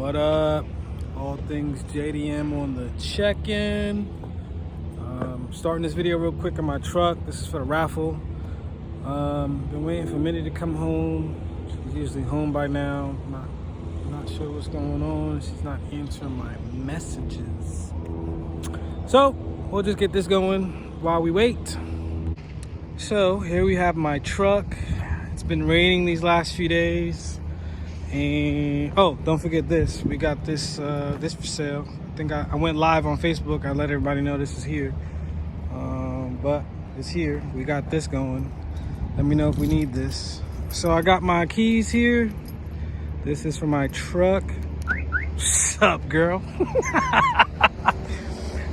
What up? All things JDM on the check-in. Starting this video real quick on my truck. This is for the raffle. Been waiting for Minnie to come home. She's usually home by now. Not sure what's going on. She's not answering my messages. So we'll just get this going while we wait. So here we have my truck. It's been raining these last few days. And oh, don't forget this. We got this this for sale. I think I went live on Facebook. I let everybody know this is here. But it's here. We got this going. Let me know if we need this. So I got my keys here. This is for my truck. What's up, girl?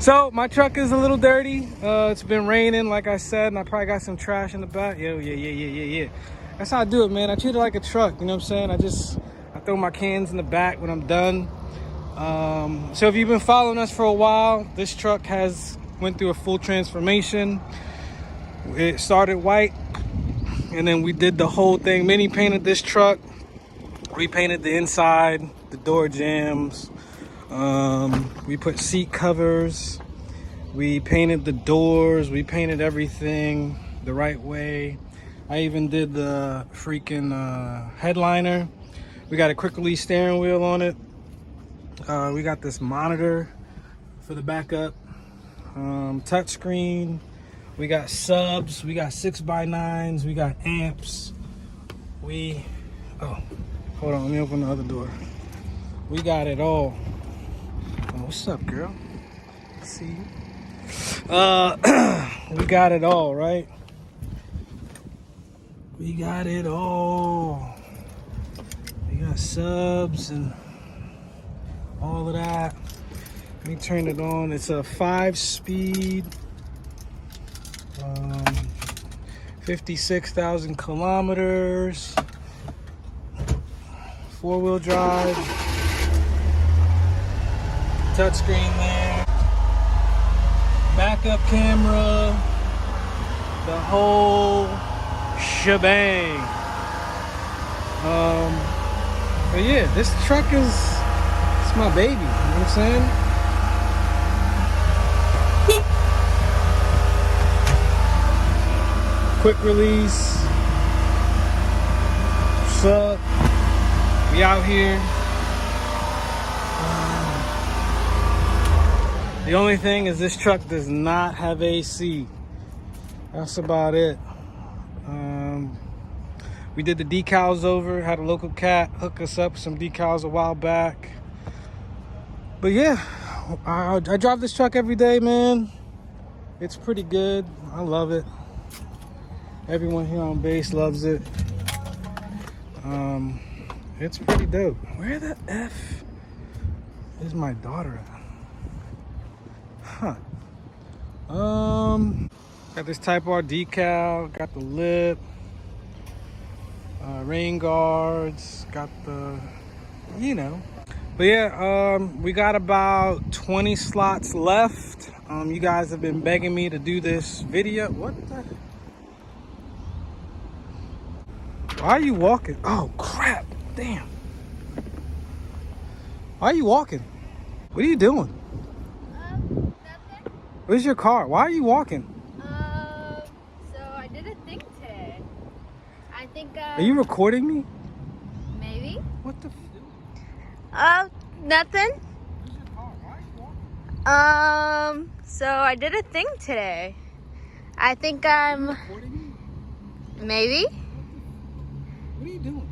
So my truck is a little dirty. It's been raining, like I said, and I probably got some trash in the back. Yeah. That's how I do it, man. I treat it like a truck, you know what I'm saying? I throw my cans in the back when I'm done. So if you've been following us for a while, this truck went through a full transformation. It started white, and then we did the whole thing. Minnie painted this truck. We painted the inside, the door jambs. We put seat covers. We painted the doors. We painted everything the right way. I even did the freaking headliner. We got a quick release steering wheel on it. We got this monitor for the backup. Touchscreen. We got subs. We got 6x9s. We got amps. Oh, hold on. Let me open the other door. We got it all. Oh, what's up, girl? See you. We got it all, right? We got it all. We got subs and all of that. Let me turn it on. It's a 5-speed, 56,000 kilometers, 4-wheel drive, touchscreen there, backup camera, the whole shebang. But yeah, this truck it's my baby, you know what I'm saying? Quick release. What's up? We out here. The only thing is this truck does not have AC. That's about it. We did the decals over, had a local cat hook us up with some decals a while back. But yeah, I drive this truck every day, man. It's pretty good. I love it. Everyone here on base loves it. It's pretty dope. Where the F is my daughter at? Got this Type R decal, got the lip, rain guards, got the, you know. But yeah, we got about 20 slots left. You guys have been begging me to do this video. What the? Why are you walking? Oh crap, damn. Why are you walking? What are you doing? Nothing. Where's your car? Why are you walking? So I did a thing today. I think, Are you recording me? maybe? What the f? Nothing. Where's your car? Why are you walking? So I did a thing today. I think I'm, Recording me? maybe? What are you doing?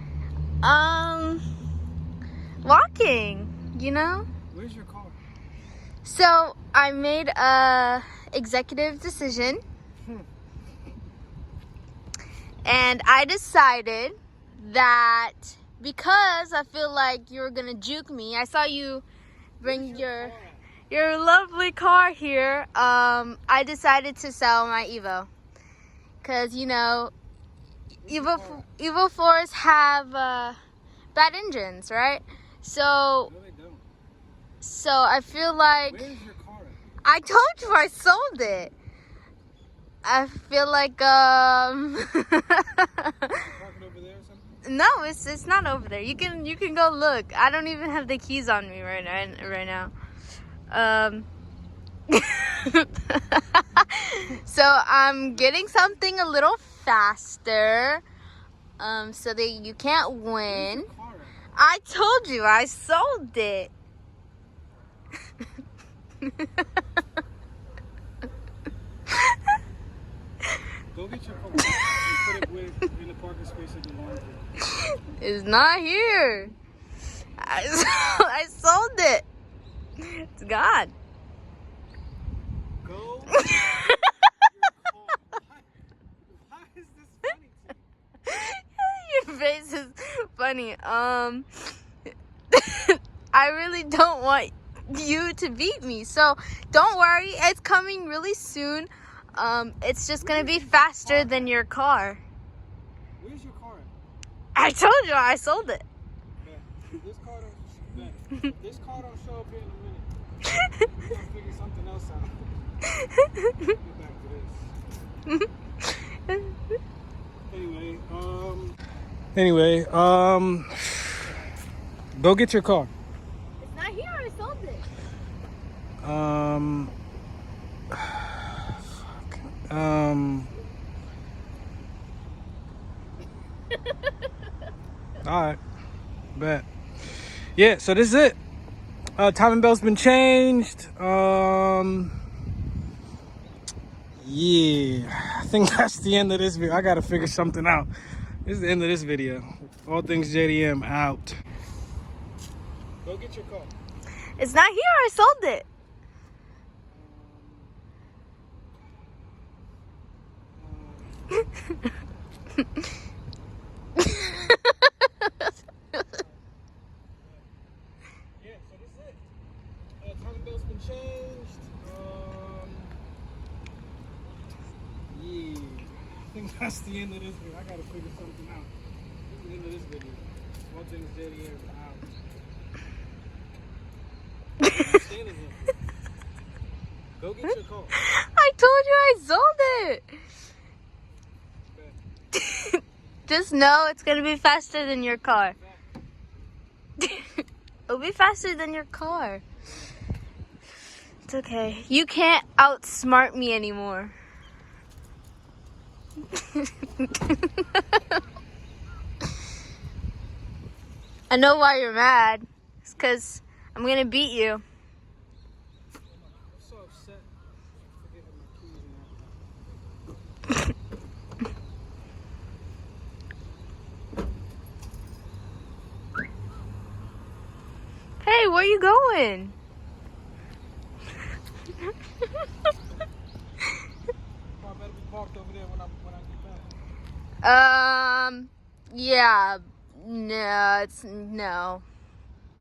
Walking, you know? Where's your car? So I made a executive decision. And I decided that because I feel like you're gonna juke me, I saw you bring your lovely car here. I decided to sell my Evo, cause you know, Evo 4s have bad engines, right? So No, they don't. so I feel like Where's your car at? I told you I sold it. I feel like Parking over there or something? No, it's not over there. You can go look. I don't even have the keys on me right now. So I'm getting something a little faster, so that you can't win. I told you I sold it. Go get your car and put it in the parking space at the laundry. It's not here. I sold it. It's gone. Go get your car. Why is this funny to you? Your face is funny. I really don't want you to beat me, so don't worry. It's coming really soon. It's just gonna be faster than your car. Where's your car at? I told you I sold it. Yeah. This car don't show up here in a minute. We're gonna figure something else out. Get back to this. Anyway, go get your car. It's not here. I sold it. All right, bet. Yeah, so this is it. Timing belt's been changed. Yeah, I think that's the end of this video. I gotta figure something out. This is the end of this video. All things JDM out. Go get your car. It's not here. I sold it. Yeah, so this is it. Timing belt's been changed. Yeah, I think that's the end of this video. I gotta figure something out. This is the end of this video. All things JDM out. I'm standing here. Go get your car. I told you I sold it. Just know it's gonna be faster than your car. It'll be faster than your car. It's okay. You can't outsmart me anymore. I know why you're mad. It's because I'm gonna beat you. I'm so upset. Forgetting my keys and Hey, where you going? car better be parked over there when I get back. Yeah. No, it's no.